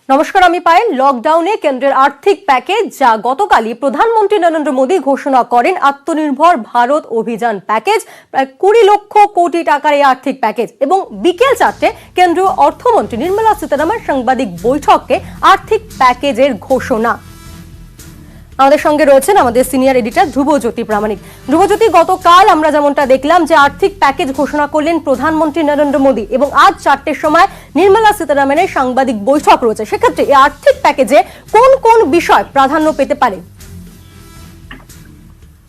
নমস্কার, আমি পায়েল। লকডাউনে কেন্দ্রের আর্থিক প্যাকেজ যা গতকালই প্রধানমন্ত্রী নরেন্দ্র মোদী ঘোষণা করেন, আত্মনির্ভর ভারত অভিযান প্যাকেজ, প্রায় 20 লক্ষ কোটি টাকার এই আর্থিক প্যাকেজ। এবং বিকেল 4টে কেন্দ্রীয় অর্থমন্ত্রী নির্মলা সীতারামন সাংবাদিক বৈঠকে আর্থিক প্যাকেজের ঘোষণা। আমাদের সঙ্গে রয়েছেন আমাদের সিনিয়র এডিটর ধ্রুবজ্যোতি প্রামাণিক। ধ্রুবজ্যোতি, গতকাল আমরা যেমনটা দেখলাম যে আর্থিক প্যাকেজ ঘোষণা করলেন প্রধানমন্ত্রী নরেন্দ্র মোদী এবং আজ 4টের সময় নির্মলা সীতারামনের সাংবাদিক বৈঠক রয়েছে। সেক্ষেত্রে এই আর্থিক প্যাকেজে কোন কোন বিষয় প্রাধান্য পেতে পারে?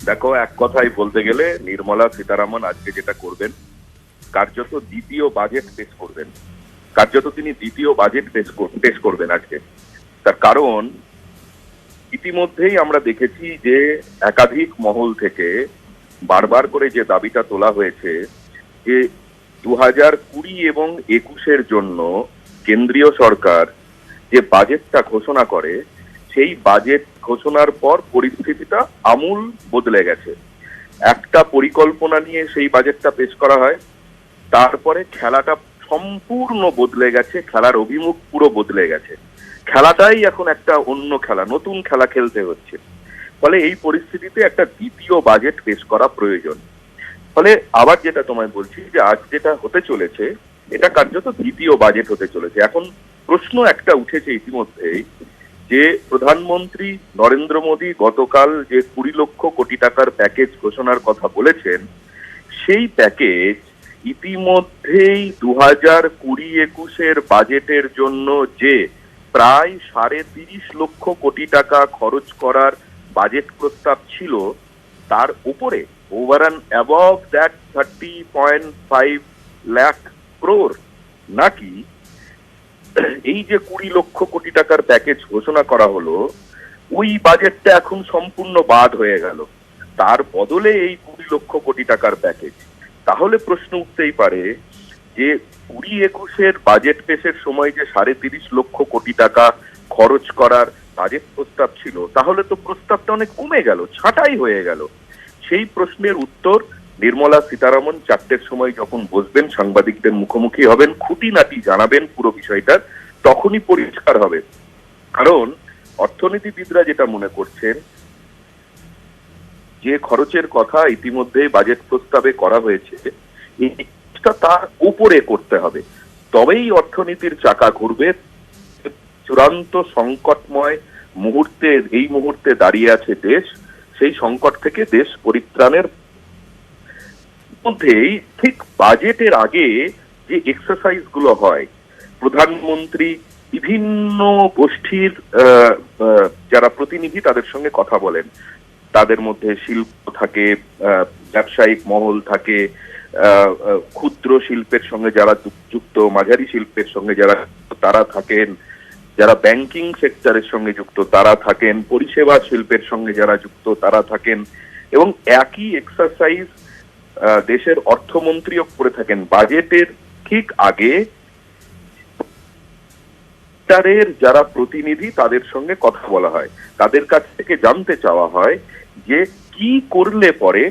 দেখো, এক কথাই বলতে গেলে নির্মলা সীতারামন আজকে যেটা করবেন, কার্যত দ্বিতীয় বাজেট পেশ করবেন। তিনি দ্বিতীয় বাজেট পেশ করবেন আজকে। তার কারণ ইতিমধ্যেই আমরা দেখেছি যে একাধিক মহল থেকে বারবার করে যে দাবিটা তোলা হয়েছে যে 2020 এবং 21-এর জন্য কেন্দ্রীয় সরকার যে বাজেটটা ঘোষণা করে, সেই বাজেট ঘোষণার পর পরিস্থিতিটা আমূল বদলে গেছে। একটা পরিকল্পনা নিয়ে সেই বাজেটটা পেশ করা হয়, তারপরে খেলাটা সম্পূর্ণ বদলে গেছে, খেলার অভিমুখ পুরো বদলে গেছে। খেলাটাই এখন একটা অন্য খেলা, নতুন খেলা খেলতে হচ্ছে। ফলে এই পরিস্থিতিতে একটা দ্বিতীয় বাজেট পেশ করা প্রয়োজন। ফলে আবার যেটা তোমায় বলছি যে আজ যেটা হতে চলেছে, এটা কার্যত দ্বিতীয় বাজেট হতে চলেছে। এখন প্রশ্ন একটা উঠেছে ইতিমধ্যেই যে প্রধানমন্ত্রী নরেন্দ্র মোদী গতকাল যে 20 লক্ষ কোটি টাকার প্যাকেজ ঘোষণার কথা বলেছেন, সেই প্যাকেজ ইতিমধ্যেই 2020-21-এর বাজেটের জন্য যে প্রায় 30.5 লক্ষ কোটি টাকা খরচ করার বাজেট প্রস্তাব ছিল, তার উপরে over and above that 30.5 lakh crore, নাকি এই যে 20 লক্ষ কোটি টাকার প্যাকেজ ঘোষণা করা হলো, ওই বাজেটটা এখন সম্পূর্ণ বাদ হয়ে গেল, তার বদলে এই 20 লক্ষ কোটি টাকার প্যাকেজ। তাহলে প্রশ্ন উঠতেই পারে যে 20-21-এর বাজেট পেশের সময় যে 30.5 লক্ষ কোটি টাকা খরচ করার বাজেট প্রস্তাব ছিল, তাহলে তো প্রস্তাবটা অনেক কমে গেল, ছাঁটাই হয়ে গেল। সেই প্রশ্নের উত্তর নির্মলা সীতারামন 4টের সময় যখন বসবেন, সাংবাদিকদের মুখোমুখি হবেন, খুঁটিনাটি জানাবেন পুরো বিষয়টার, তখনই পরিষ্কার হবে। কারণ অর্থনীতিবিদরা যেটা মনে করছেন, যে খরচের কথা ইতিমধ্যে বাজেট প্রস্তাবে করা হয়েছে, এইটা তার উপরে করতে হবে, তবেই অর্থনীতির চাকা ঘুরবে। চূড়ান্ত সংকটময় এই মুহূর্তে দাঁড়িয়ে আছে দেশ। সেই সংকট থেকে দেশ পরিত্রাণের মধ্যেই ঠিক বাজেটের আগে যে এক্সারসাইজ গুলো হয়, প্রধানমন্ত্রী বিভিন্ন গোষ্ঠীর যারা প্রতিনিধি তাদের সঙ্গে কথা বলেন, তাদের মধ্যে শিল্প থাকে, ব্যবসায়িক মহল থাকে, ক্ষুদ্র শিল্পের সঙ্গে যারা যুক্ত, মাঝারি শিল্পের সঙ্গে যারা তারা থাকেন, যারা ব্যাংকিং সেক্টরের সঙ্গে যুক্ত তারা থাকেন, পরিষেবা শিল্পের সঙ্গে যারা যুক্ত তারা থাকেন, এবং একই এক্সারসাইজ দেশের অর্থমন্ত্রীও করে থাকেন। বাজেটের ঠিক আগে যারা প্রতিনিধি তাদের সঙ্গে কথা বলা হয়, তাদের কাছ থেকে জানতে চাওয়া হয় যে কি করলে পরে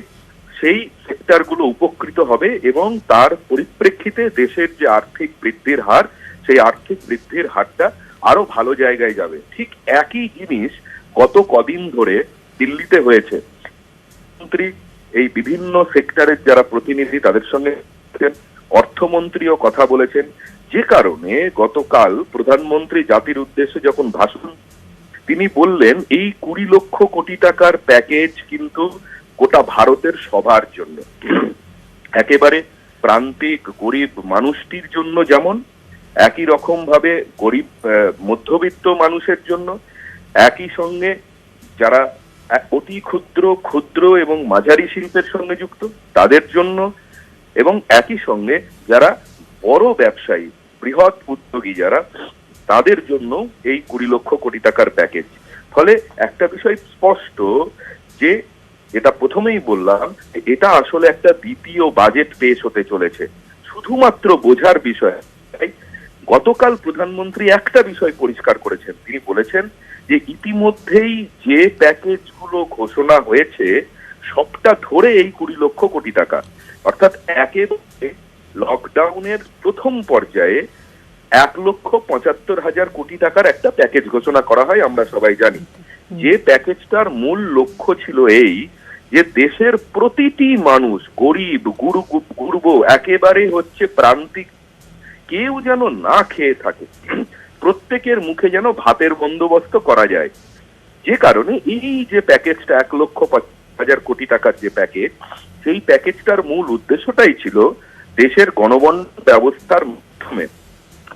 সেই সেক্টরগুলো উপকৃত হবে এবং তার পরিপ্রেক্ষিতে দেশের যে আর্থিক বৃদ্ধির হার, সেই আর্থিক বৃদ্ধির হারটা আরো ভালো জায়গায় যাবে। ঠিক একই জিনিস গত কদিন ধরে দিল্লিতে হয়েছে। মন্ত্রী এই বিভিন্ন সেক্টরের যারা প্রতিনিধি তাদের সঙ্গে অর্থমন্ত্রীও কথা বলেছেন, যে কারণে গতকাল প্রধানমন্ত্রী জাতির উদ্দেশ্যে যখন ভাষণ, তিনি বললেন এই 20 লক্ষ কোটি টাকার প্যাকেজ কিন্তু গোটা ভারতের সবার জন্য, একেবারে প্রান্তিক গরিব মানুষটির জন্য যেমন, একই রকম ভাবে গরিব মধ্যবিত্ত মানুষের জন্য, একই সঙ্গে যারা অতি ক্ষুদ্র এবং মাঝারি শিল্পের সঙ্গে যুক্ত তাদের জন্য, এবং একই সঙ্গে যারা বড় ব্যবসায়ী, বৃহৎ উদ্যোগী যারা, তাদের জন্য এই 20 লক্ষ কোটি টাকার প্যাকেজ। ফলে একটা বিষয় স্পষ্ট যে, যেটা প্রথমেই বললাম, এটা আসলে একটা দ্বিতীয় বাজেট পেশ হতে চলেছে। শুধুমাত্র বোঝার বিষয়, গতকাল প্রধানমন্ত্রী একটা বিষয় পরিষ্কার করেছেন, তিনি বলেছেন যে ইতিমধ্যেই যে প্যাকেজগুলো ঘোষণা হয়েছে সবটা ধরে এই 20 লক্ষ কোটি টাকা, অর্থাৎ একেবারে লকডাউনের প্রথম পর্যায়ে 1,75,000 কোটি টাকার একটা প্যাকেজ ঘোষণা করা হয়, আমরা সবাই জানি। যে প্যাকেজটার মূল লক্ষ্য ছিল এই যে দেশের প্রতিটি মানুষ, গরিব গুরব একেবারে হচ্ছে প্রান্তিক, কেউ যেন না খেয়ে থাকে, প্রত্যেকের মুখে যেন ভাতের বন্দোবস্ত করা যায়। যে কারণে এই যে প্যাকেজটা 1,50,000 কোটি টাকার যে প্যাকেজ, সেই প্যাকেজটার মূল উদ্দেশ্যটাই ছিল দেশের গণবন্টন ব্যবস্থার মাধ্যমে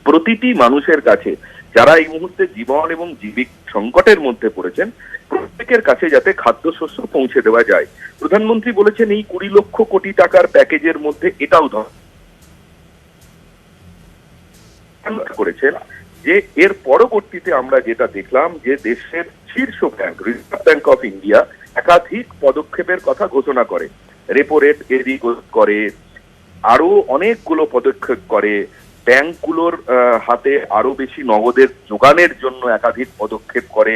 প্রতিটি মানুষের কাছে, যারা এই মুহূর্তে জীবন এবং জীবিক সংকটের মধ্যে পড়েছেন, প্রত্যেকের কাছে যাতে খাদ্যশস্য পৌঁছে দেওয়া যায়। প্রধানমন্ত্রী বলেছেন এই 20 লক্ষ কোটি টাকার প্যাকেজের মধ্যে এটাও করেছেন যে এর পরবর্তীতে আমরা যেটা দেখলাম যে দেশের শীর্ষ bank reserve bank of India একাধিক পদক্ষেপের কথা ঘোষণা করে, রেপো রেট এদিক করে, আরো অনেকগুলো পদক্ষেপ করে, ব্যাংকগুলোর হাতে আরো বেশি নগদের যোগানের জন্য একাধিক পদক্ষেপ করে।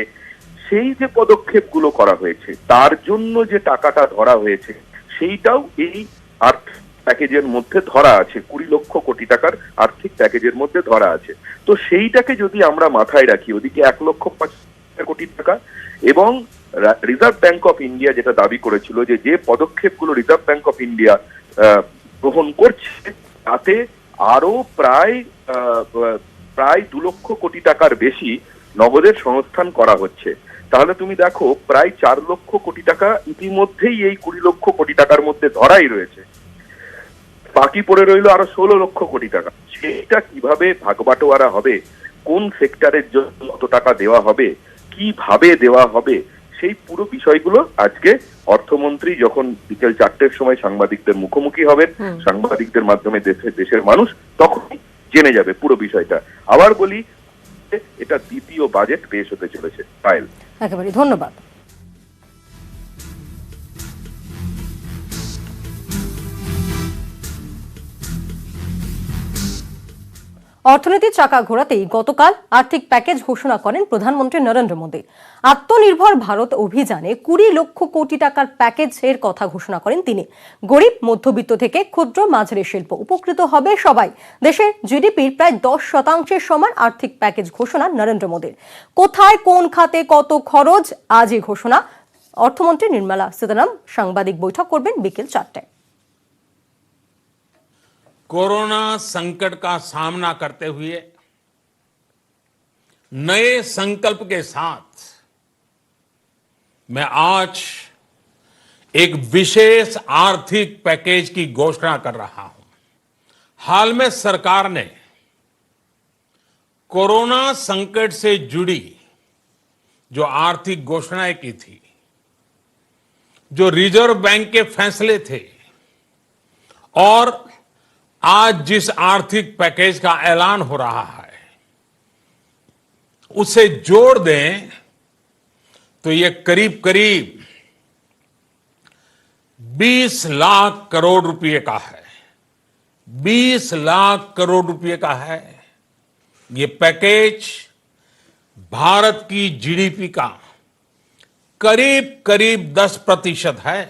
সেই যে পদক্ষেপগুলো করা হয়েছে তার জন্য যে টাকাটা ধরা হয়েছে সেইটাও এই আর্থিক প্যাকেজের মধ্যে ধরা আছে, 20 লক্ষ কোটি টাকার আর্থিক প্যাকেজের মধ্যে ধরা আছে। তো সেইটাকে যদি আমরা মাথায় রাখি, ওদিকে 1,50,000 কোটি টাকা, এবং রিজার্ভ ব্যাংক অফ ইন্ডিয়া যেটা দাবি করেছিল যে যে পদক্ষেপগুলো রিজার্ভ ব্যাংক অফ ইন্ডিয়া গ্রহণ করছে তাতে আরো প্রায় 2 লক্ষ কোটি টাকার বেশি নগদের সংস্থান করা হচ্ছে। তাহলে তুমি দেখো প্রায় 4 লক্ষ কোটি টাকা ইতিমধ্যেই এই 20 লক্ষ কোটি টাকার মধ্যে ধরাই রয়েছে, বাকি পড়ে রইল আরো 16 লক্ষ কোটি টাকা। সেটা কিভাবে ভাগবাটোয়ারা হবে, কোন সেক্টরের জন্য কত টাকা দেওয়া হবে, কিভাবে দেওয়া হবে, সেই পুরো বিষয়গুলো আজকে অর্থমন্ত্রী যখন বিকেল 4টের সময় সাংবাদিকদের মুখোমুখি হবেন, সাংবাদিকদের মাধ্যমে দেশের মানুষ তখন জেনে যাবে পুরো বিষয়টা। আবার বলি, এটা দ্বিতীয় বাজেট পেশ হতে চলেছে। পায়েল, একেবারে ধন্যবাদ। অর্থনীতির চাকা ঘোরাতেই গতকাল আর্থিক প্যাকেজ ঘোষণা করেন প্রধানমন্ত্রী নরেন্দ্র মোদী। আত্মনির্ভর ভারত অভিযানে 20 লক্ষ কোটি টাকার প্যাকেজের কথা ঘোষণা করেন তিনি। গরিব মধ্যবিত্ত থেকে ক্ষুদ্র মাঝারি শিল্প উপকৃত হবে সবাই। দেশের জিডিপির প্রায় 10% সমান আর্থিক প্যাকেজ ঘোষণা নরেন্দ্র মোদীর। কোথায় কোন খাতে কত খরচ আজই ঘোষণা। অর্থমন্ত্রী নির্মলা সীতারামন সাংবাদিক বৈঠক করবেন বিকেল 4টায়। कोरोना संकट का सामना करते हुए नए संकल्प के साथ मैं आज एक विशेष आर्थिक पैकेज की घोषणा कर रहा हूं। हाल में सरकार ने कोरोना संकट से जुड़ी जो आर्थिक घोषणाएं की थी, जो रिजर्व बैंक के फैसले थे, और आज जिस आर्थिक पैकेज का ऐलान हो रहा है उसे जोड़ दें तो ये करीब करीब 20 लाख करोड़ रुपए का है। 20 लाख करोड़ रुपए का है। ये पैकेज भारत की जीडीपी का करीब करीब 10% है।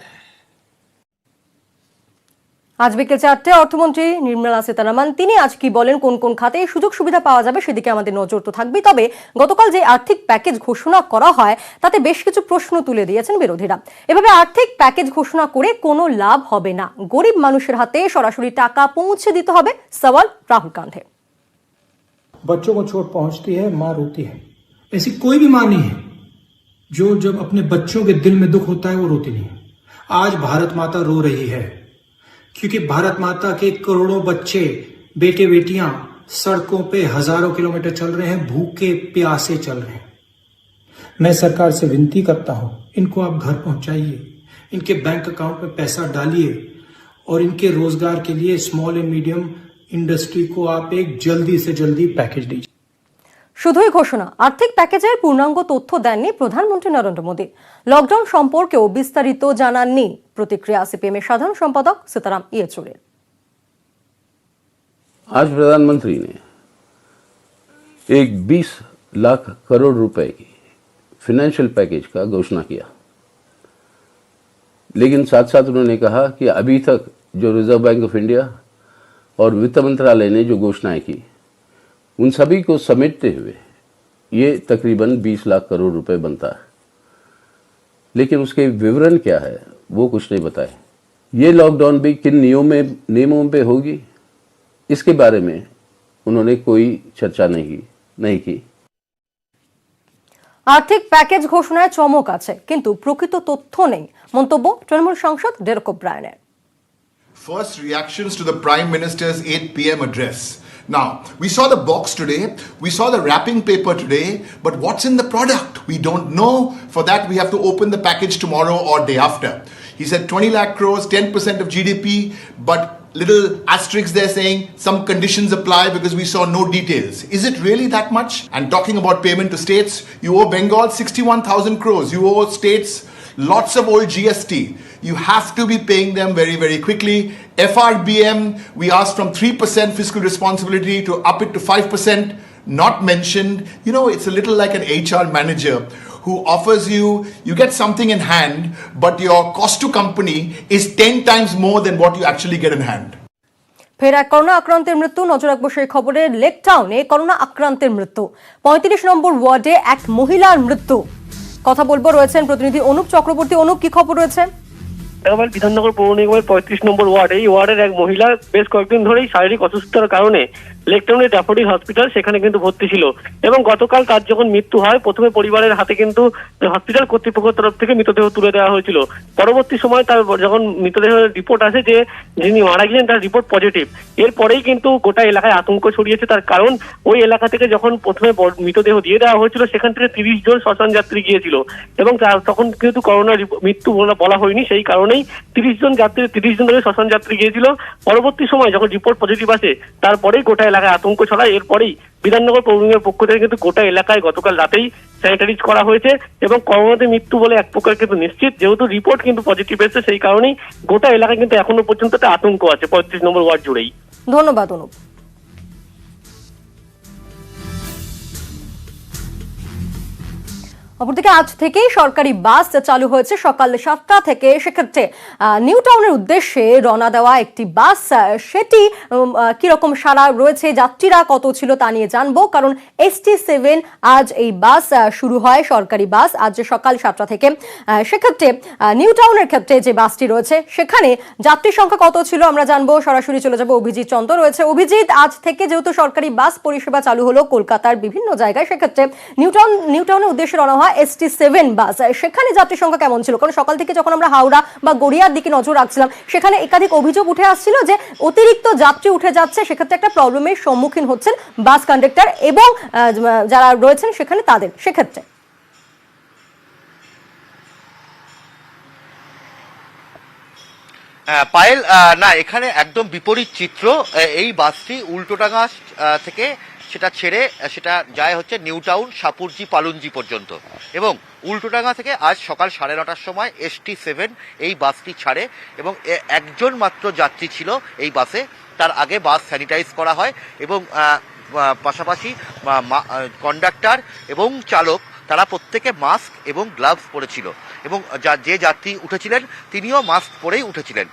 আজ বিকেল 4টায় অর্থমন্ত্রী নির্মলা সীতারামন তিনি আজ কি বলেন, কোন কোন খাতে সুযোগ সুবিধা পাওয়া যাবে সেদিকে আমাদের নজর তো থাকবে। তবে গতকাল যে আর্থিক প্যাকেজ ঘোষণা করা হয় তাতে বেশ কিছু প্রশ্ন তুলে দিয়েছেন বিরোধীরা। এভাবে আর্থিক প্যাকেজ ঘোষণা করে কোনো লাভ হবে না, গরিব মানুষের হাতে সরাসরি টাকা পৌঁছে দিতে হবে, সওয়াল রাহুল গান্ধী। बच्चों को चोट पहुंचती है, मां रोती है। ऐसी कोई भी मां नहीं है जो जब अपने बच्चों के दिल में दुख होता है वो रोती नहीं है। आज भारत माता रो रही है क्योंकि भारत माता के करोड़ों बच्चे, बेटे बेटियां सड़कों पे हजारों किलोमीटर चल रहे हैं, भूखे प्यासे चल रहे हैं। मैं सरकार से विनती करता हूं, इनको आप घर पहुंचाइए, इनके बैंक अकाउंट में पैसा डालिए और इनके रोजगार के लिए स्मॉल एंड मीडियम इंडस्ट्री को आप एक जल्दी से जल्दी पैकेज दीजिए। শুধুই ঘোষণা, আর্থিক প্যাকেজের পূর্ণাঙ্গ তথ্য দেননি প্রধানমন্ত্রী নরেন্দ্র মোদী। লকডাউন সম্পর্কেও বিস্তারিত জানাননি। প্রতিক্রিয়া সিপিএম এর সাধারণ সম্পাদক সীতারাম ইয়েচুরির। आज प्रधानमंत्री ने एक 20 लाख करोड़ रुपए की फाइनेंशियल पैकेज का घोषणा किया, लेकिन साथ साथ उन्होंने कहा कि अभी तक जो रिजर्व बैंक ऑफ इंडिया और वित्त मंत्रालय ने जो घोषणाएं की उन सभी को समेटते हुए ये तकरीबन 20 लाख करोड़ रुपए बनता है, लेकिन उसके विवरण क्या है वो कुछ नहीं बताए। ये लॉकडाउन भी किन नियमों पे होगी, इसके बारे में उन्होंने कोई चर्चा नहीं की। আর্থিক প্যাকেজ ঘোষণায় চমক আছে, কিন্তু প্রকৃত তথ্য নেই, মন্তব্য তৃণমূল সাংসদ Derek ওব্রায়ানের। First reactions to the Prime Minister's 8 p.m. address. Now, we saw the box today, we saw the wrapping paper today, but what's in the product? We don't know. For that, we have to open the package tomorrow or day after. He said 20 lakh crores, 10% of GDP, but little asterisks there saying some conditions apply because we saw no details. Is it really that much? And talking about payment to states, you owe Bengal 61,000 crores, you owe states lots of old GST. You have to be paying them very, very quickly. FRBM, we asked from 3% fiscal responsibility to up it to 5%, not mentioned. You know, it's a little like an HR manager who offers you get something in hand, but your cost to company is 10 times more than what you actually get in hand. ফের এক corona আক্রান্তের মৃত্যু, নজর রাখবো সেই খবরে। Lake টাউনে corona আক্রান্তের মৃত্যু, 35 নম্বর ওয়ার্ডে এক মহিলার মৃত্যু। কথা বলবো, রয়েছেন প্রতিনিধি অনুপ চক্রবর্তী। অনুপ, কি খবর রয়েছে? বিধাননগর পৌর নিগমের 35 নম্বর ওয়ার্ড, এই ওয়ার্ডের এক মহিলা বেশ কয়েকদিন ধরেই শারীরিক অসুস্থতার কারণে লেকটাউনের ড্যাফোডিল হসপিটাল সেখানে কিন্তু ভর্তি ছিল, এবং গতকাল তার যখন মৃত্যু হয় প্রথমে পরিবারের হাতে কিন্তু হসপিটাল কর্তৃপক্ষের তরফ থেকে মৃতদেহ তুলে দেওয়া হয়েছিল। পরবর্তী সময় তার যখন মৃতদেহের রিপোর্ট আসে যে যিনি মারা গেছেন তার রিপোর্ট পজিটিভ, এরপরেই কিন্তু গোটা এলাকায় আতঙ্ক ছড়িয়েছে। তার কারণ ওই এলাকা থেকে যখন প্রথমে মৃতদেহ দিয়ে দেওয়া হয়েছিল সেখান থেকে 30 জন শ্মশান যাত্রী গিয়েছিল, এবং তখন কিন্তু করোনার মৃত্যু বলা হয়নি, সেই কারণেই 30 জন ধরে শ্মশান যাত্রী গিয়েছিল। পরবর্তী সময় যখন রিপোর্ট পজিটিভ আসে তারপরেই গোটা এলাকায় আতঙ্ক ছড়ায়। এরপরেই বিধাননগর পৌর নিগমের পক্ষ থেকে কিন্তু গোটা এলাকায় গতকাল রাতেই স্যানিটাইজ করা হয়েছে, এবং করোনাতে মৃত্যু বলে এক প্রকার কিন্তু নিশ্চিত, যেহেতু রিপোর্ট কিন্তু পজিটিভ এসেছে সেই কারণেই গোটা এলাকায় কিন্তু এখনো পর্যন্ত একটা আতঙ্ক আছে 35 নম্বর ওয়ার্ড জুড়েই। ধন্যবাদ অনুপ। অপরদিকে আজ থেকেই সরকারি বাস চালু হয়েছে সকাল 7টা থেকে। সেক্ষেত্রে নিউ টাউনের উদ্দেশ্যে রওনা দেওয়া একটি বাস, সেটি কিরকম সাড়া রয়েছে, যাত্রীরা কত ছিল তা নিয়ে জানবো। কারণ ST7 আজ এই বাস শুরু হয়, সরকারি বাস আজ সকাল 7টা থেকে। সেক্ষেত্রে নিউ টাউনের ক্ষেত্রে যে বাসটি রয়েছে সেখানে যাত্রী সংখ্যা কত ছিল আমরা জানবো। সরাসরি চলে যাবো, অভিজিৎ চন্দ্র রয়েছে। অভিজিৎ, আজ থেকে যেহেতু সরকারি বাস পরিষেবা চালু হলো কলকাতার বিভিন্ন জায়গায়, সেক্ষেত্রে নিউ টাউনের উদ্দেশ্যে রওনা ST7 বাস, সেখানে যাত্রী সংখ্যা কেমন ছিল? কারণ সকাল থেকে যখন আমরা হাওড়া বা গড়িয়ার দিকে নজর রাখছিলাম সেখানে একাধিক অভিযোগ উঠে আসছিল যে অতিরিক্ত যাত্রী উঠে যাচ্ছে, সেক্ষেত্রে একটা প্রবলেমের সম্মুখীন হচ্ছেন বাস কন্ডাক্টর এবং যারা রয়েছেন সেখানে তাদের। সেক্ষেত্রে পায়েল, না, এখানে একদম বিপরীত চিত্র। এই বাসটি উল্টোডাঙ্গা থেকে সেটা ছেড়ে সেটা যায় হচ্ছে নিউ টাউন, সাপুরজি, পালুনজি পর্যন্ত, এবং উল্টোডাঙ্গা থেকে আজ সকাল 9:30টার সময় ST7 এই বাসটি ছাড়ে, এবং একজন মাত্র যাত্রী ছিল এই বাসে। তার আগে বাস স্যানিটাইজ করা হয়, এবং পাশাপাশি কন্ডাক্টর এবং চালক তারা প্রত্যেকে মাস্ক এবং গ্লাভস পরেছিল, এবং যে যাত্রী উঠেছিলেন তিনিও মাস্ক পরেই উঠেছিলেন।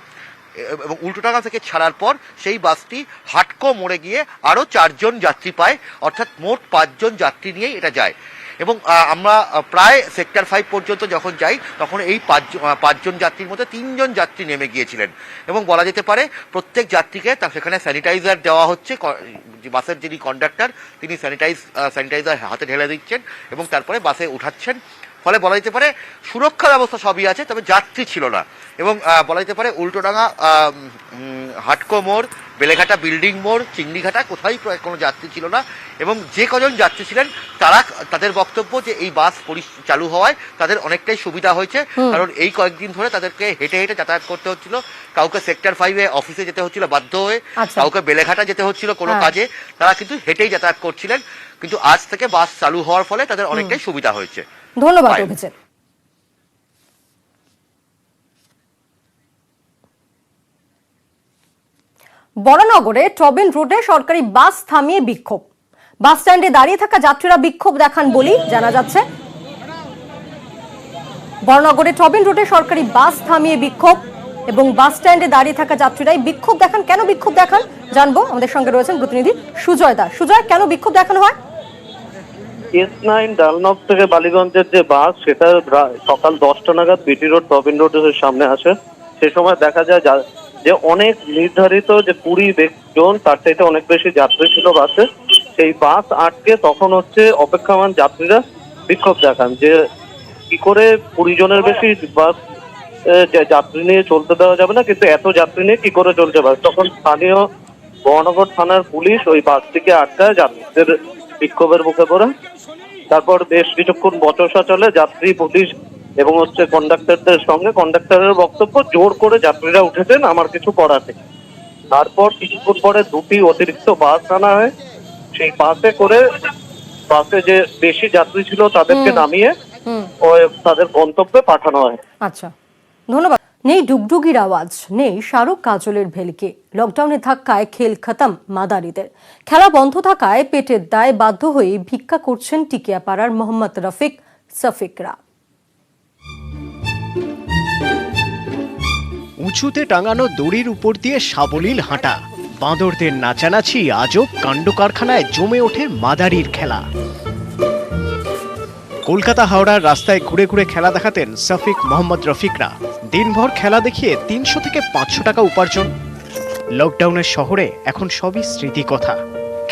এবং উল্টোডাঙ্গা থেকে ছাড়ার পর সেই বাসটি হাটকো মোড়ে গিয়ে আরও 4 জন যাত্রী পায়, অর্থাৎ মোট 5 জন যাত্রী নিয়েই এটা যায়। এবং আমরা প্রায় সেক্টর 5 পর্যন্ত যখন যাই তখন এই 5 জন যাত্রীর মধ্যে 3 জন যাত্রী নেমে গিয়েছিলেন, এবং বলা যেতে পারে প্রত্যেক যাত্রীকে সেখানে স্যানিটাইজার দেওয়া হচ্ছে। বাসের যিনি কন্ডাক্টর তিনি স্যানিটাইজার হাতে ঢেলে দিচ্ছেন এবং তারপরে বাসে উঠাচ্ছেন। ফলে বলা যেতে পারে সুরক্ষা ব্যবস্থা সবই আছে, তবে যাত্রী ছিল না। এবং বলা যেতে পারে উল্টোডাঙ্গা, হাটকো মোড়, বেলেঘাটা বিল্ডিং মোড়, চিংড়িঘাটা কোথায় কোনো যাত্রী ছিল না। এবং যে কজন যাত্রী ছিলেন তাদের বক্তব্য যে এই বাস চালু হওয়ায় তাদের অনেকটাই সুবিধা হয়েছে, কারণ এই কয়েকদিন ধরে তাদেরকে হেঁটে হেঁটে যাতায়াত করতে হচ্ছিল। কাউকে সেক্টর 5-এ অফিসে যেতে হচ্ছিল বাধ্য হয়ে, কাউকে বেলেঘাটা যেতে হচ্ছিল কোনো কাজে, তারা কিন্তু হেঁটেই যাতায়াত করছিলেন। কিন্তু আজ থেকে বাস চালু হওয়ার ফলে তাদের অনেকটাই সুবিধা হয়েছে। ধন্যবাদ অভিজিৎ। বরানগরে টবেন রোডে সরকারি বাস থামিয়ে বিক্ষোভ, বাস স্ট্যান্ডে দাঁড়িয়ে থাকা যাত্রীরা বিক্ষোভ দেখান বলেই জানা যাচ্ছে। বরানগরে টবেন রোডে সরকারি বাস থামিয়ে বিক্ষোভ, এবং বাস স্ট্যান্ডে দাঁড়িয়ে থাকা যাত্রীরাই বিক্ষোভ দেখান। কেন বিক্ষোভ দেখান জানবো, আমাদের সঙ্গে রয়েছেন প্রতিনিধি সুজয় দাস। সুজয়, কেন বিক্ষোভ দেখানো হয়? S9 ডালনব থেকে বালিগঞ্জের যে বাস, সেটা সকাল 10টা নাগাদ বিটি রোড রবিন রোডের সামনে আসে। সে সময় দেখা যায় যে অনেক নির্ধারিত যে 20 জন, তার চাইতে অনেক বেশি যাত্রী ছিল বাসে। সেই বাস আটকে তখন অপেক্ষমান যাত্রীরা বিক্ষোভ দেখান যে কি করে 20 জনের বেশি বাস যাত্রী নিয়ে চলতে দেওয়া যাবে না, কিন্তু এত যাত্রী নিয়ে কি করে চলছে বাস। তখন স্থানীয় মহানগর থানার পুলিশ ওই বাসটিকে আটকায় যাত্রীদের বিক্ষোভের মুখে পড়ে। তারপর বেশ কিছুক্ষণ বচসা চলে যাত্রী, পুলিশ এবং কন্ডাক্টরদের সঙ্গে। কন্ডাক্টরের বক্তব্য, জোর করে যাত্রীরা উঠেছেন, আমার কিছু করার নেই। তারপর কিছুক্ষণ পরে 2টি অতিরিক্ত বাস আনা হয়। সেই বাসে করে বাসে যে বেশি যাত্রী ছিল তাদেরকে নামিয়ে তাদের গন্তব্যে পাঠানো হয়। আচ্ছা, ধন্যবাদ। নেই ডুগডুগির আওয়াজ, নেই শাহরুখ কাজলের ভেলকি। লকডাউনের ধাক্কায় খেল খতম মাদারিদের। খেলা বন্ধ থাকায় পেটের দায়ে বাধ্য হয়ে ভিক্ষা করছেন টিকিয়াপাড়ার মোহাম্মদ রফিক সফিকরা। উঁচুতে টাঙানো দড়ির উপর দিয়ে সাবলীল হাঁটা, বাঁদরদের নাচানাচি, আজব কাণ্ড কারখানায় জমে ওঠে মাদারির খেলা। কলকাতা হাওড়ার রাস্তায় ঘুরে ঘুরে খেলা দেখাতেন সফিক মোহাম্মদ রফিকরা। দিনভর খেলা দেখিয়ে 300 থেকে 500 টাকা উপার্জন। লকডাউনের শহরে এখন সবই স্মৃতিকথা।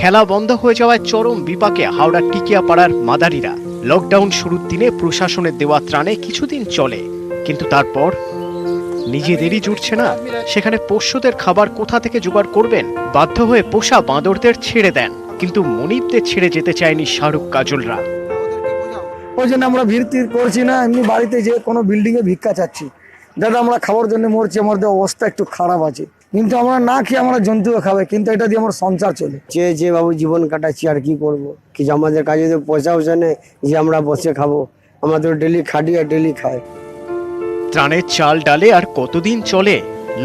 খেলা বন্ধ হয়ে যাওয়ায় চরম বিপাকে হাওড়ার টিকিয়াপাড়ার মাদারিরা। লকডাউন শুরুর দিনে প্রশাসনের দেওয়া ত্রাণে কিছুদিন চলে, কিন্তু তারপর নিজেদেরই জুটছে না। সেখানে পোষ্যদের খাবার কোথা থেকে জোগাড় করবেন? বাধ্য হয়ে পোষা বাঁদরদের ছেড়ে দেন, কিন্তু মনিবদের ছেড়ে যেতে চায়নি শাহরুখ কাজলরা। ওই জন্য আমরা ভিড় করছি না, এমনি বাড়িতে যে কোনো বিল্ডিং এ ভিক্ষা চাচ্ছি। দাদা আমরা খাবার জন্য মরছি, আমাদের অবস্থা একটু খারাপ আছে, কিন্তু আমরা না খেয়ে আমরা জন্তুও খাবে, কিন্তু এটা দিয়ে আমার সংসার চলে। যে বাবু জীবন কাটাচ্ছি, আর কি করব। কি আমাদের কাজে তো পয়সা নেই যে আমরা বসে খাবো, আমাদের ডেলি খাটি আর ডেলি খাই। ত্রাণের চাল ডালে আর কতদিন চলে?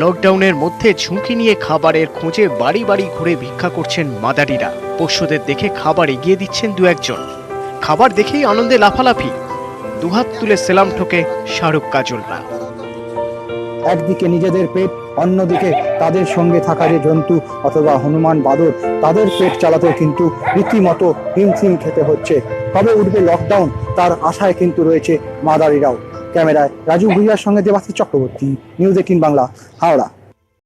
লকডাউনের মধ্যে ঝুঁকি নিয়ে খাবারের খোঁজে বাড়ি বাড়ি ঘুরে ভিক্ষা করছেন মাদারিরা। পোষ্যদের দেখে খাবার এগিয়ে দিচ্ছেন 2-1 জন। খাবার দেখেই আনন্দে লাফালাফি, দুহাত তুলে সেলাম ঠোকে শাহরুখ কাজলরা। একদিকে নিজেদের পেট, অন্যদিকে তাদের সঙ্গে থাকা যে জন্তু অথবা হনুমান বাদর, তাদের পেট চালাতেও কিন্তু রীতিমতো হিমশিম খেতে হচ্ছে। কবে উঠবে লকডাউন, তার আশায় কিন্তু রয়েছে মাদারিরাও। ক্যামেরায় রাজু ভুইয়ার সঙ্গে দেবাশিস চক্রবর্তী, নিউজ 18 বাংলা, হাওড়া।